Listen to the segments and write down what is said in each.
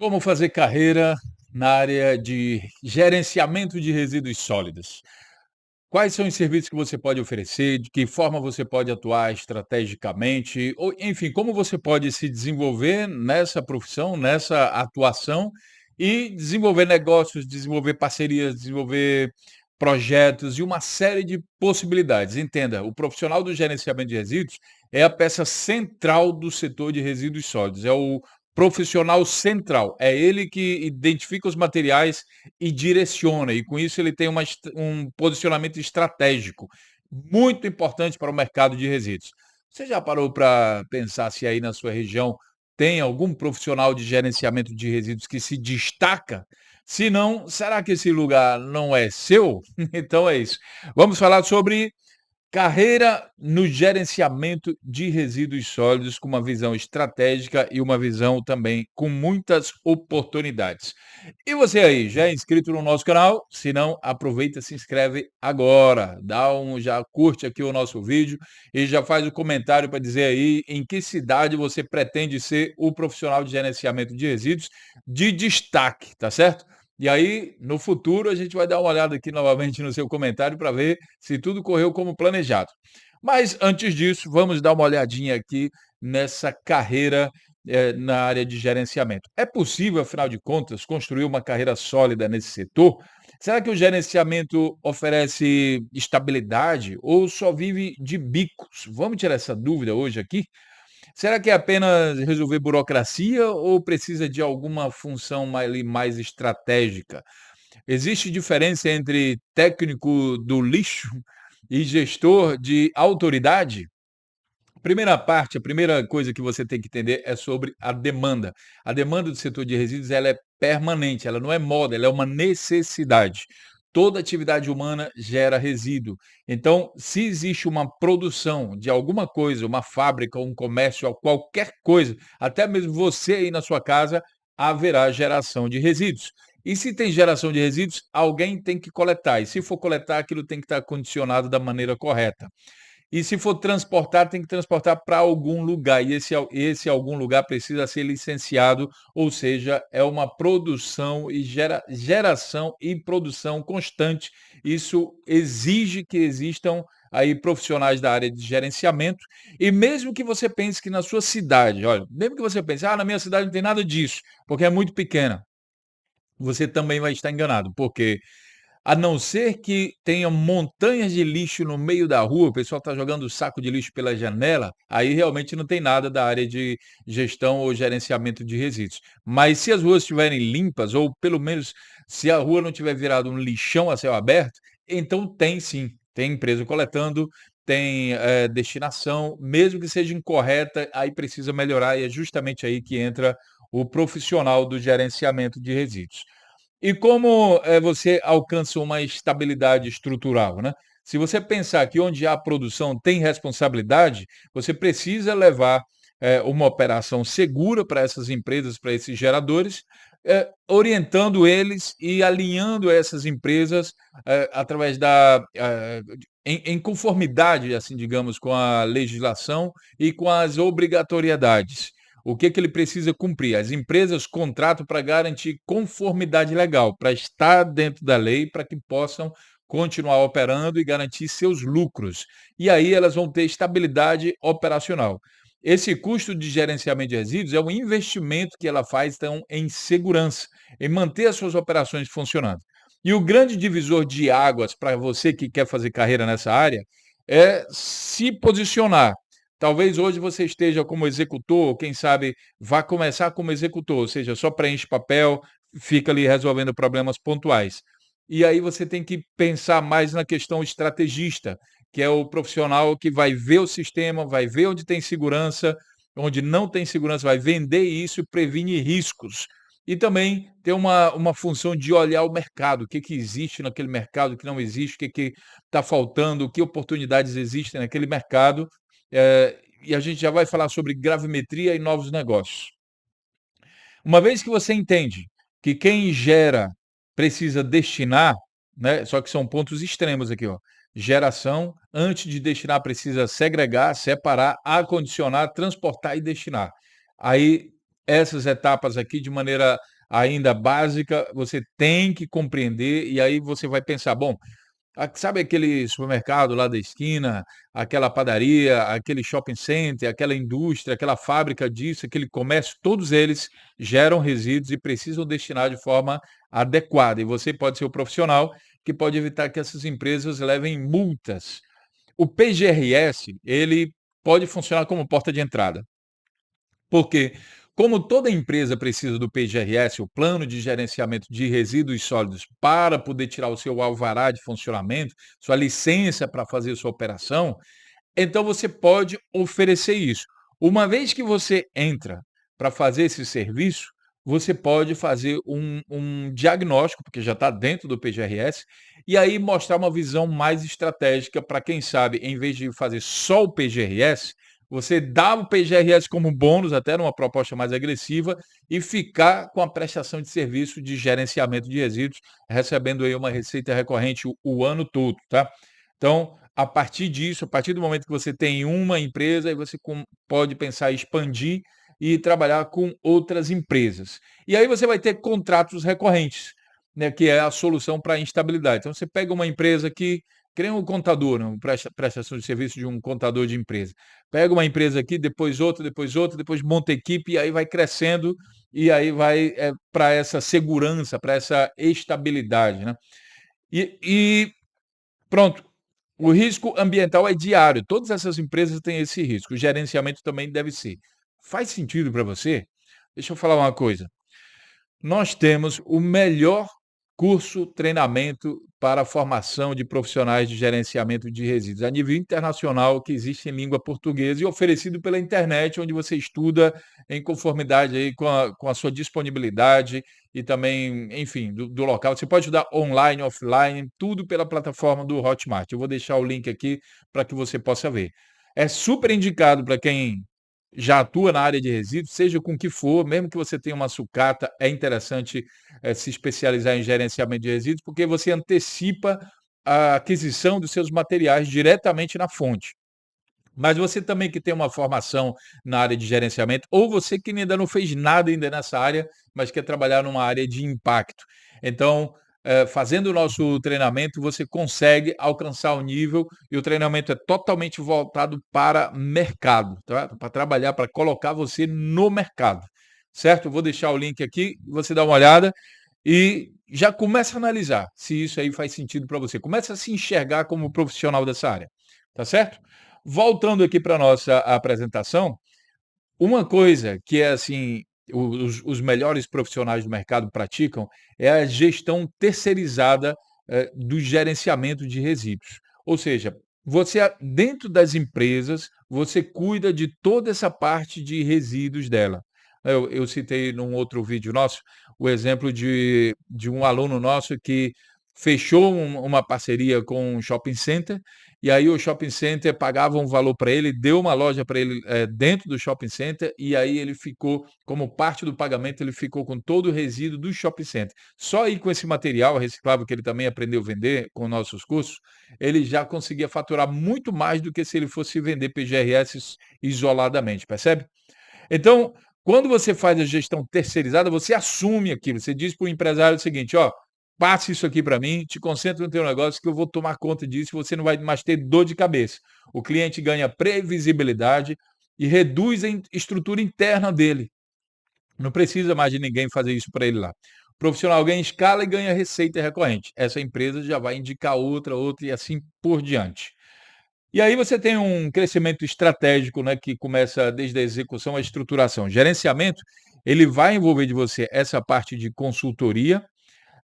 Como fazer carreira na área de gerenciamento de resíduos sólidos? Quais são os serviços que você pode oferecer? De que forma você pode atuar estrategicamente? Ou, enfim, como você pode se desenvolver nessa profissão, nessa atuação e desenvolver negócios, desenvolver parcerias, desenvolver projetos e uma série de possibilidades. Entenda, o profissional do gerenciamento de resíduos é a peça central do setor de resíduos sólidos. É o profissional central. É ele que identifica os materiais e direciona, e com isso ele tem um posicionamento estratégico muito importante para o mercado de resíduos. Você já parou para pensar se aí na sua região tem algum profissional de gerenciamento de resíduos que se destaca? Se não, será que esse lugar não é seu? Então é isso. Vamos falar sobre carreira no gerenciamento de resíduos sólidos com uma visão estratégica e uma visão também com muitas oportunidades. E você aí, já é inscrito no nosso canal? Se não, aproveita, se inscreve agora, já curte aqui o nosso vídeo e já faz o comentário para dizer aí em que cidade você pretende ser o profissional de gerenciamento de resíduos de destaque, tá certo? E aí, no futuro, a gente vai dar uma olhada aqui novamente no seu comentário para ver se tudo correu como planejado. Mas antes disso, vamos dar uma olhadinha aqui nessa carreira na área de gerenciamento. É possível, afinal de contas, construir uma carreira sólida nesse setor? Será que o gerenciamento oferece estabilidade ou só vive de bicos? Vamos tirar essa dúvida hoje aqui? Será que é apenas resolver burocracia ou precisa de alguma função mais estratégica? Existe diferença entre técnico do lixo e gestor de autoridade? Primeira parte, a primeira coisa que você tem que entender é sobre a demanda. A demanda do setor de resíduos ela é permanente, ela não é moda, ela é uma necessidade. Toda atividade humana gera resíduo. Então, se existe uma produção de alguma coisa, uma fábrica, um comércio, qualquer coisa, até mesmo você aí na sua casa, haverá geração de resíduos. E se tem geração de resíduos, alguém tem que coletar. E se for coletar, aquilo tem que estar condicionado da maneira correta. E se for transportar, tem que transportar para algum lugar, e esse algum lugar precisa ser licenciado, ou seja, é uma produção e geração e produção constante. Isso exige que existam aí profissionais da área de gerenciamento, e mesmo que você pense que na sua cidade, olha, mesmo que você pense: "Ah, na minha cidade não tem nada disso, porque é muito pequena", você também vai estar enganado, porque a não ser que tenha montanhas de lixo no meio da rua, o pessoal está jogando saco de lixo pela janela, aí realmente não tem nada da área de gestão ou gerenciamento de resíduos. Mas se as ruas estiverem limpas, ou pelo menos se a rua não tiver virado um lixão a céu aberto, então tem sim, tem empresa coletando, tem destinação, mesmo que seja incorreta, aí precisa melhorar e é justamente aí que entra o profissional do gerenciamento de resíduos. E como, você alcança uma estabilidade estrutural, né. Se você pensar que onde há produção tem responsabilidade, você precisa levar, uma operação segura para essas empresas, para esses geradores, orientando eles e alinhando essas empresas, através em conformidade, assim, digamos, com a legislação e com as obrigatoriedades. O que que ele precisa cumprir? As empresas contratam para garantir conformidade legal, para estar dentro da lei, para que possam continuar operando e garantir seus lucros. E aí elas vão ter estabilidade operacional. Esse custo de gerenciamento de resíduos é um investimento que ela faz, então, em segurança, em manter as suas operações funcionando. E o grande divisor de águas para você que quer fazer carreira nessa área é se posicionar. Talvez hoje você esteja como executor, quem sabe vá começar como executor, ou seja, só preenche papel, fica ali resolvendo problemas pontuais. E aí você tem que pensar mais na questão estrategista, que é o profissional que vai ver o sistema, vai ver onde tem segurança, onde não tem segurança, vai vender isso e previne riscos. E também tem uma função de olhar o mercado, o que que existe naquele mercado, o que não existe, o que que está faltando, que oportunidades existem naquele mercado, e a gente já vai falar sobre gravimetria e novos negócios. Uma vez que você entende que quem gera precisa destinar, né, só que são pontos extremos aqui, ó. Geração, antes de destinar, precisa segregar, separar, acondicionar, transportar e destinar. Aí essas etapas aqui de maneira ainda básica, você tem que compreender e aí você vai pensar: "Bom, sabe aquele supermercado lá da esquina, aquela padaria, aquele shopping center, aquela indústria, aquela fábrica disso, aquele comércio, todos eles geram resíduos e precisam destinar de forma adequada. E você pode ser o profissional que pode evitar que essas empresas levem multas. O PGRS, ele pode funcionar como porta de entrada. Porque, como toda empresa precisa do PGRS, o Plano de Gerenciamento de Resíduos Sólidos, para poder tirar o seu alvará de funcionamento, sua licença para fazer sua operação, então você pode oferecer isso. Uma vez que você entra para fazer esse serviço, você pode fazer um diagnóstico, porque já está dentro do PGRS, e aí mostrar uma visão mais estratégica para quem sabe, em vez de fazer só o PGRS, você dá o PGRS como bônus, até numa proposta mais agressiva, e ficar com a prestação de serviço de gerenciamento de resíduos, recebendo aí uma receita recorrente o ano todo, tá? Então, a partir disso, a partir do momento que você tem uma empresa, aí você pode pensar em expandir e trabalhar com outras empresas. E aí você vai ter contratos recorrentes, né, que é a solução para a instabilidade. Então você pega uma empresa que cria um contador, né, prestação de serviço de um contador de empresa. Pega uma empresa aqui, depois outra, depois monta equipe e aí vai crescendo e aí vai para essa segurança, para essa estabilidade, né? E pronto, o risco ambiental é diário, todas essas empresas têm esse risco, o gerenciamento também deve ser. Faz sentido para você? Deixa eu falar uma coisa, nós temos o melhor curso, treinamento para a formação de profissionais de gerenciamento de resíduos a nível internacional que existe em língua portuguesa e oferecido pela internet, onde você estuda em conformidade aí com a sua disponibilidade e também, enfim, do local. Você pode estudar online, offline, tudo pela plataforma do Hotmart. Eu vou deixar o link aqui para que você possa ver. É super indicado para quem já atua na área de resíduos, seja com o que for, mesmo que você tenha uma sucata, é interessante, se especializar em gerenciamento de resíduos, porque você antecipa a aquisição dos seus materiais diretamente na fonte. Mas você também que tem uma formação na área de gerenciamento, ou você que ainda não fez nada ainda nessa área, mas quer trabalhar numa área de impacto. Então, fazendo o nosso treinamento, você consegue alcançar o nível e o treinamento é totalmente voltado para mercado, tá? Para trabalhar, para colocar você no mercado, certo? Eu vou deixar o link aqui, você dá uma olhada e já começa a analisar se isso aí faz sentido para você. Começa a se enxergar como profissional dessa área, tá certo? Voltando aqui para nossa apresentação, uma coisa que é assim, os melhores profissionais do mercado praticam, é a gestão terceirizada, do gerenciamento de resíduos. Ou seja, você dentro das empresas, você cuida de toda essa parte de resíduos dela. Eu citei num outro vídeo nosso, o exemplo de um aluno nosso que fechou uma parceria com um shopping center, e aí o shopping center pagava um valor para ele, deu uma loja para ele, dentro do shopping center, e aí ele ficou, como parte do pagamento, ele ficou com todo o resíduo do shopping center. Só aí com esse material reciclável que ele também aprendeu a vender com nossos cursos, ele já conseguia faturar muito mais do que se ele fosse vender PGRS isoladamente, percebe? Então, quando você faz a gestão terceirizada, você assume aquilo, você diz para o empresário o seguinte: "Ó, passe isso aqui para mim, te concentra no teu negócio que eu vou tomar conta disso e você não vai mais ter dor de cabeça". O cliente ganha previsibilidade e reduz a estrutura interna dele. Não precisa mais de ninguém fazer isso para ele lá. O profissional ganha escala e ganha receita recorrente. Essa empresa já vai indicar outra, outra e assim por diante. E aí você tem um crescimento estratégico, né, que começa desde a execução à estruturação. Gerenciamento, ele vai envolver de você essa parte de consultoria,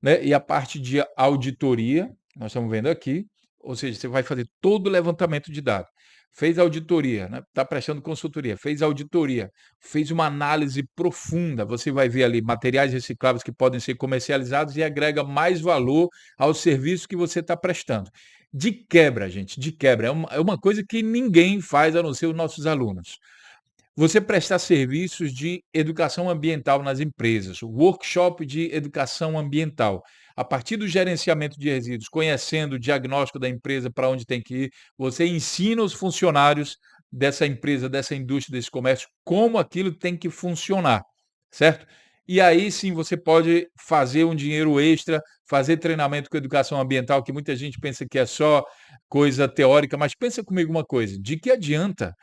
né, e a parte de auditoria, nós estamos vendo aqui, ou seja, você vai fazer todo o levantamento de dados. Fez auditoria, né, está prestando consultoria, fez auditoria, fez uma análise profunda, você vai ver ali materiais recicláveis que podem ser comercializados e agrega mais valor ao serviço que você está prestando. De quebra, gente, de quebra, é uma coisa que ninguém faz a não ser os nossos alunos. Você prestar serviços de educação ambiental nas empresas, workshop de educação ambiental. A partir do gerenciamento de resíduos, conhecendo o diagnóstico da empresa para onde tem que ir, você ensina os funcionários dessa empresa, dessa indústria, desse comércio, como aquilo tem que funcionar. certo? E aí sim você pode fazer um dinheiro extra, fazer treinamento com educação ambiental, que muita gente pensa que é só coisa teórica, mas pensa comigo uma coisa, de que adianta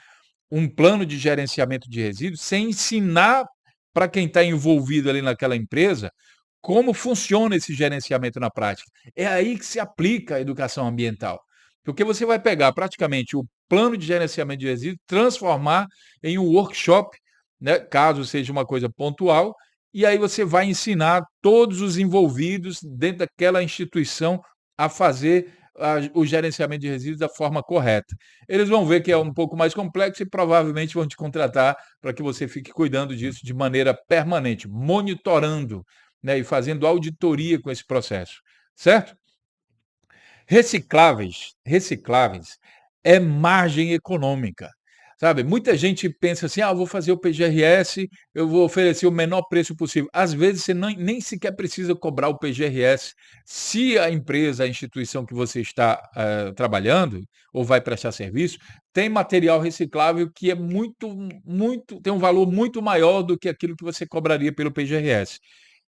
um plano de gerenciamento de resíduos sem ensinar para quem está envolvido ali naquela empresa como funciona esse gerenciamento na prática? É aí que se aplica a educação ambiental. Porque você vai pegar praticamente o plano de gerenciamento de resíduos, transformar em um workshop, né, caso seja uma coisa pontual, e aí você vai ensinar todos os envolvidos dentro daquela instituição a fazer o gerenciamento de resíduos da forma correta. Eles vão ver que é um pouco mais complexo e provavelmente vão te contratar para que você fique cuidando disso de maneira permanente, monitorando, né, e fazendo auditoria com esse processo, certo? Recicláveis é margem econômica, sabe. Muita gente pensa assim: "Ah, eu vou fazer o PGRS, eu vou oferecer o menor preço possível". Às vezes você nem sequer precisa cobrar o PGRS, se a empresa, a instituição que você está, trabalhando ou vai prestar serviço, tem material reciclável que é muito tem um valor muito maior do que aquilo que você cobraria pelo PGRS.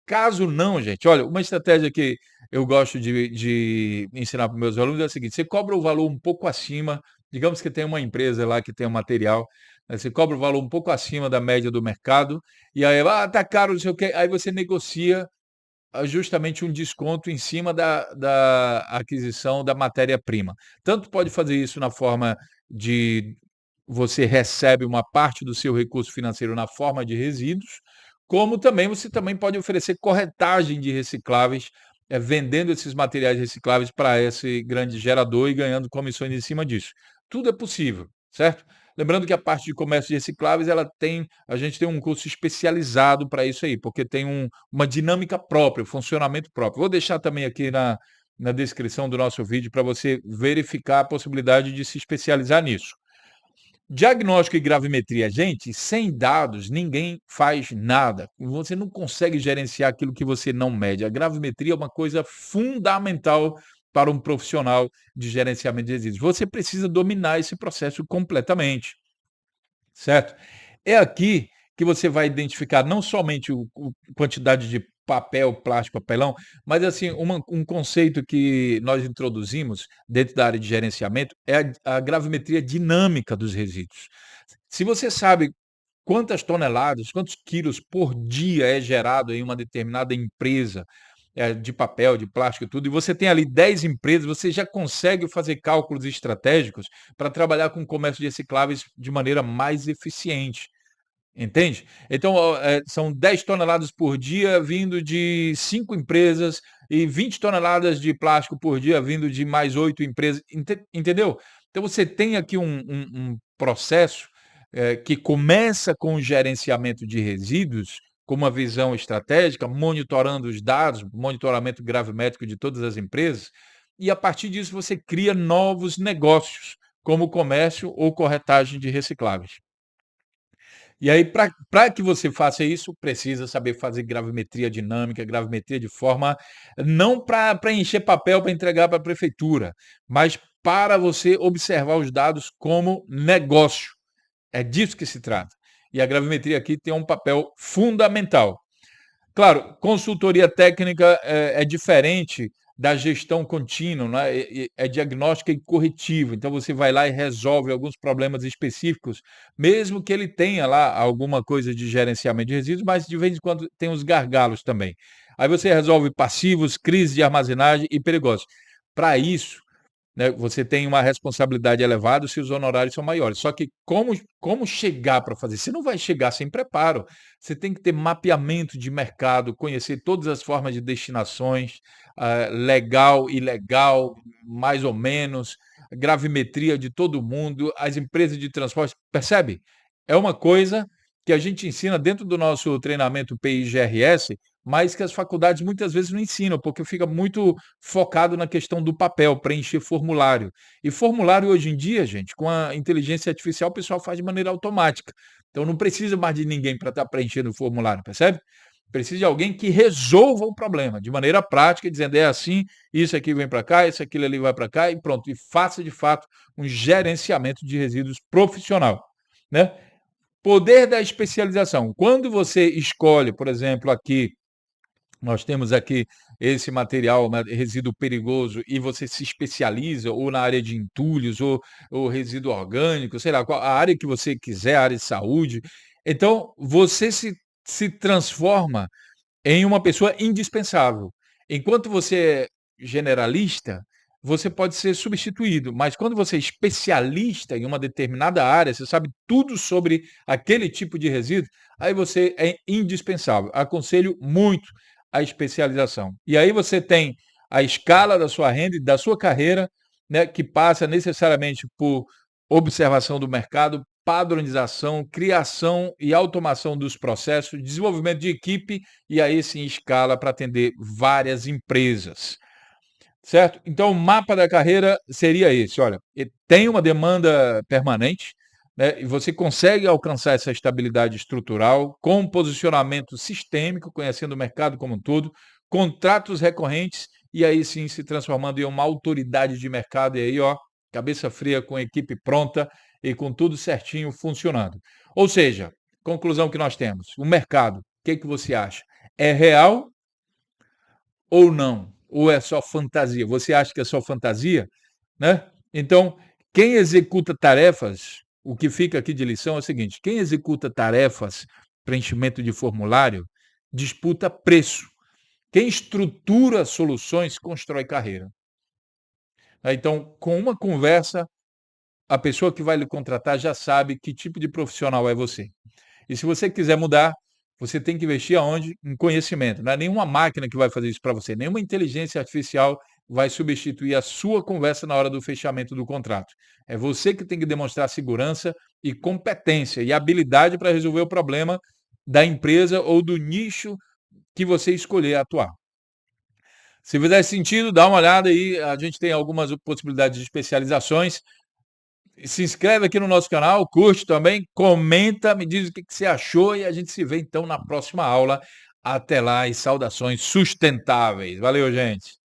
Caso não, gente, olha, uma estratégia que eu gosto de ensinar para os meus alunos é a seguinte: você cobra o valor um pouco acima, digamos que tem uma empresa lá que tem um material, você cobra o valor um pouco acima da média do mercado, e aí, tá caro, não sei o quê, aí você negocia, justamente um desconto em cima da aquisição da matéria-prima. Tanto pode fazer isso na forma de você recebe uma parte do seu recurso financeiro na forma de resíduos, como também você também pode oferecer corretagem de recicláveis, vendendo esses materiais recicláveis para esse grande gerador e ganhando comissões em cima disso. Tudo é possível, certo? Lembrando que a parte de comércio de recicláveis, a gente tem um curso especializado para isso aí, porque tem uma dinâmica própria, um funcionamento próprio. Vou deixar também aqui na descrição do nosso vídeo para você verificar a possibilidade de se especializar nisso. Diagnóstico e gravimetria, gente, sem dados ninguém faz nada. Você não consegue gerenciar aquilo que você não mede. A gravimetria é uma coisa fundamental para um profissional de gerenciamento de resíduos. Você precisa dominar esse processo completamente, certo? É aqui que você vai identificar não somente o quantidade de papel, plástico, papelão, mas assim, um conceito que nós introduzimos dentro da área de gerenciamento é a gravimetria dinâmica dos resíduos. Se você sabe quantas toneladas, quantos quilos por dia é gerado em uma determinada empresa, de papel, de plástico e tudo, e você tem ali 10 empresas, você já consegue fazer cálculos estratégicos para trabalhar com comércio de recicláveis de maneira mais eficiente. Entende? Então, são 10 toneladas por dia vindo de 5 empresas e 20 toneladas de plástico por dia vindo de mais 8 empresas, entendeu? Então você tem aqui um processo, que começa com o gerenciamento de resíduos, com uma visão estratégica, monitorando os dados, monitoramento gravimétrico de todas as empresas, e a partir disso você cria novos negócios, como comércio ou corretagem de recicláveis. E aí, para que você faça isso, precisa saber fazer gravimetria dinâmica, gravimetria de forma não para preencher papel para entregar para a prefeitura, mas para você observar os dados como negócio. É disso que se trata. E a gravimetria aqui tem um papel fundamental. Claro, consultoria técnica é diferente da gestão contínua, né, é diagnóstica e corretiva, então você vai lá e resolve alguns problemas específicos, mesmo que ele tenha lá alguma coisa de gerenciamento de resíduos, mas de vez em quando tem os gargalos também. Aí você resolve passivos, crise de armazenagem e perigosos. Para isso, né, você tem uma responsabilidade elevada se os honorários são maiores. Só que como chegar para fazer? Você não vai chegar sem preparo. Você tem que ter mapeamento de mercado, conhecer todas as formas de destinações, legal, ilegal, mais ou menos, gravimetria de todo mundo, as empresas de transporte, percebe? É uma coisa que a gente ensina dentro do nosso treinamento PIGRS, mas que as faculdades muitas vezes não ensinam, porque fica muito focado na questão do papel, preencher formulário. E formulário hoje em dia, gente, com a inteligência artificial, o pessoal faz de maneira automática. Então não precisa mais de ninguém para estar preenchendo o formulário, percebe? Precisa de alguém que resolva o problema de maneira prática, dizendo é assim, isso aqui vem para cá, isso aquilo ali vai para cá e pronto. E faça de fato um gerenciamento de resíduos profissional, né? Poder da especialização. Quando você escolhe, por exemplo, aqui nós temos aqui esse material, resíduo perigoso, e você se especializa ou na área de entulhos ou resíduo orgânico, sei lá, qual a área que você quiser, a área de saúde. Então, você se transforma em uma pessoa indispensável. Enquanto você é generalista, você pode ser substituído, mas quando você é especialista em uma determinada área, você sabe tudo sobre aquele tipo de resíduo, aí você é indispensável. Aconselho muito a especialização. E aí você tem a escala da sua renda e da sua carreira, né, que passa necessariamente por observação do mercado, padronização, criação e automação dos processos, desenvolvimento de equipe e aí sim escala para atender várias empresas, certo? Então o mapa da carreira seria esse, olha, tem uma demanda permanente, né, e você consegue alcançar essa estabilidade estrutural com um posicionamento sistêmico, conhecendo o mercado como um todo, contratos recorrentes e aí sim se transformando em uma autoridade de mercado e aí, ó, cabeça fria com a equipe pronta e com tudo certinho funcionando. Ou seja, conclusão que nós temos, o mercado, o que que você acha? É real ou não? Ou é só fantasia? Você acha que é só fantasia? Né? Então, quem executa tarefas, o que fica aqui de lição é o seguinte: quem executa tarefas, preenchimento de formulário, disputa preço. Quem estrutura soluções, constrói carreira. Então, com uma conversa, a pessoa que vai lhe contratar já sabe que tipo de profissional é você. E se você quiser mudar, você tem que investir aonde? Em conhecimento. Não é nenhuma máquina que vai fazer isso para você, nenhuma inteligência artificial vai substituir a sua conversa na hora do fechamento do contrato. É você que tem que demonstrar segurança e competência e habilidade para resolver o problema da empresa ou do nicho que você escolher atuar. Se fizer sentido, dá uma olhada aí, a gente tem algumas possibilidades de especializações. Se inscreve aqui no nosso canal, curte também, comenta, me diz o que você achou e a gente se vê então na próxima aula. Até lá e saudações sustentáveis. Valeu, gente!